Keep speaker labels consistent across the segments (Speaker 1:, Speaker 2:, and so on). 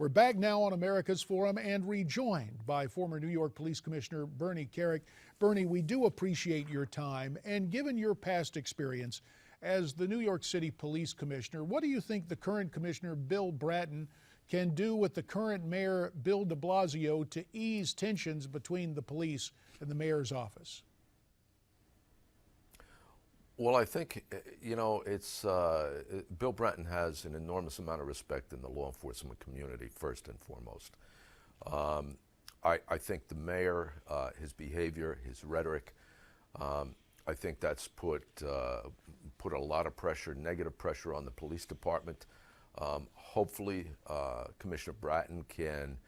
Speaker 1: We're back now on America's Forum and rejoined by former New York Police Commissioner Bernie Kerik. Bernie, we do appreciate your time, and given your past experience as the New York City Police Commissioner, what do you think the current Commissioner, Bill Bratton, can do with the current Mayor, Bill de Blasio, to ease tensions between the police and the mayor's office?
Speaker 2: Well, I think, it's Bill Bratton has an enormous amount of respect in the law enforcement community, first and foremost. I think the mayor, his behavior, his rhetoric, I think that's put a lot of pressure, negative pressure on the police department. Hopefully, Commissioner Bratton can,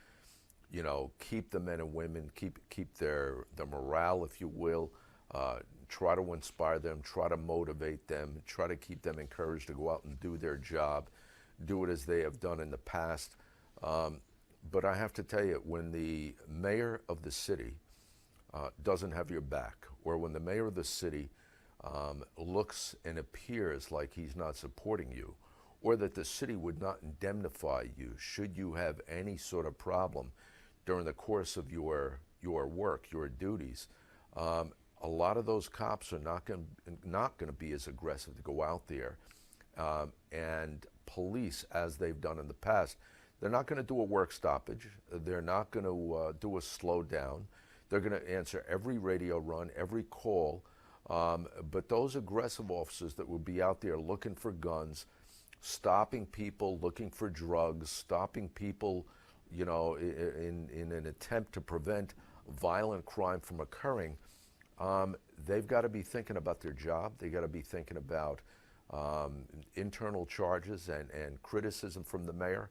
Speaker 2: keep the men and women, keep their morale, if you will, try to inspire them, try to motivate them, try to keep them encouraged to go out and do their job, do it as they have done in the past. But I have to tell you, when the mayor of the city doesn't have your back, or when the mayor of the city looks and appears like he's not supporting you, or that the city would not indemnify you should you have any sort of problem during the course of your work, your duties, a lot of those cops are not going to be as aggressive to go out there and police as they've done in the past. They're not going to do a work stoppage. They're not going to do a slow down. They're going to answer every radio run, every call. But those aggressive officers that would be out there looking for guns, stopping people, looking for drugs, stopping people, in an attempt to prevent violent crime from occurring, they've got to be thinking about their job. They got to be thinking about internal charges and criticism from the mayor.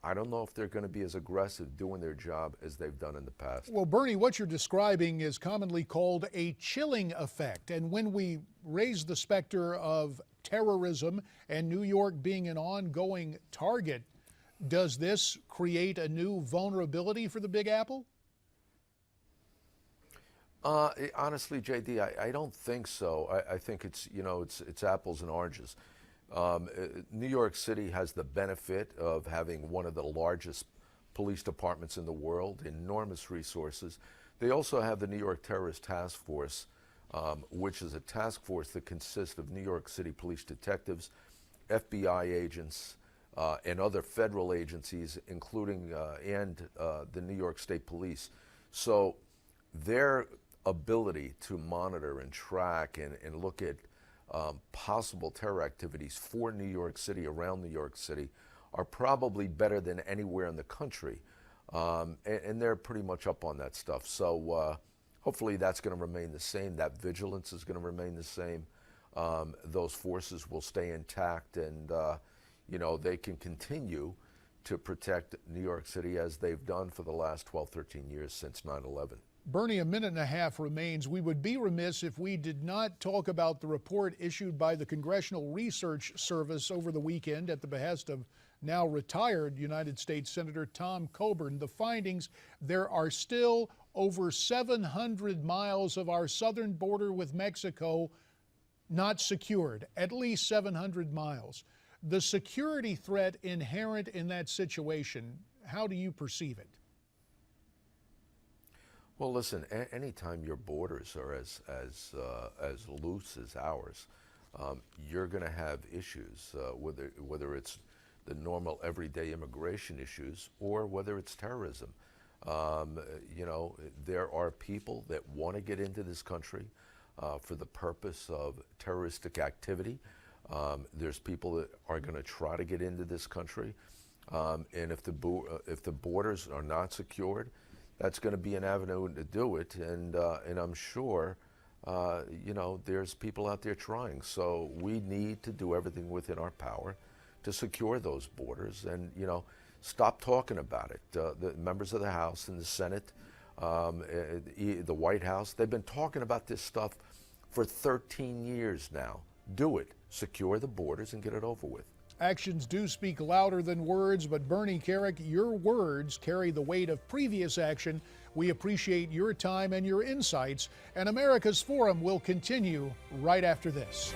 Speaker 2: I don't know if they're going to be as aggressive doing their job as they've done in the past.
Speaker 1: Well, Bernie, what you're describing is commonly called a chilling effect. And when we raise the specter of terrorism and New York being an ongoing target, does this create a new vulnerability for the Big Apple?
Speaker 2: Honestly, JD, I don't think so. I think it's apples and oranges. New York City has the benefit of having one of the largest police departments in the world, enormous resources. They also have the New York Terrorist Task Force, which is a task force that consists of New York City police detectives, FBI agents, and other federal agencies, including the New York State Police. So their ability to monitor and track and look at possible terror activities for New York City, around New York City, are probably better than anywhere in the country. And they're pretty much up on that stuff. So hopefully that's going to remain the same. That vigilance is going to remain the same. Those forces will stay intact, and they can continue to protect New York City as they've done for the last 12, 13 years since 9/11.
Speaker 1: Bernie, a minute and a half remains. We would be remiss if we did not talk about the report issued by the Congressional Research Service over the weekend at the behest of now retired United States Senator Tom Coburn. The findings: there are still over 700 miles of our southern border with Mexico not secured, at least 700 miles. The security threat inherent in that situation, how do you perceive it?
Speaker 2: Well, listen, anytime your borders are as loose as ours, you're going to have issues, whether it's the normal everyday immigration issues or whether it's terrorism. There are people that want to get into this country for the purpose of terroristic activity. There's people that are going to try to get into this country, and if the borders are not secured, that's going to be an avenue to do it, and I'm sure, there's people out there trying. So we need to do everything within our power to secure those borders, and stop talking about it. The members of the House and the Senate, the White House, they've been talking about this stuff for 13 years now. Do it. Secure the borders and get it over with.
Speaker 1: Actions do speak louder than words, but Bernie Kerik, your words carry the weight of previous action. We appreciate your time and your insights, and America's Forum will continue right after this.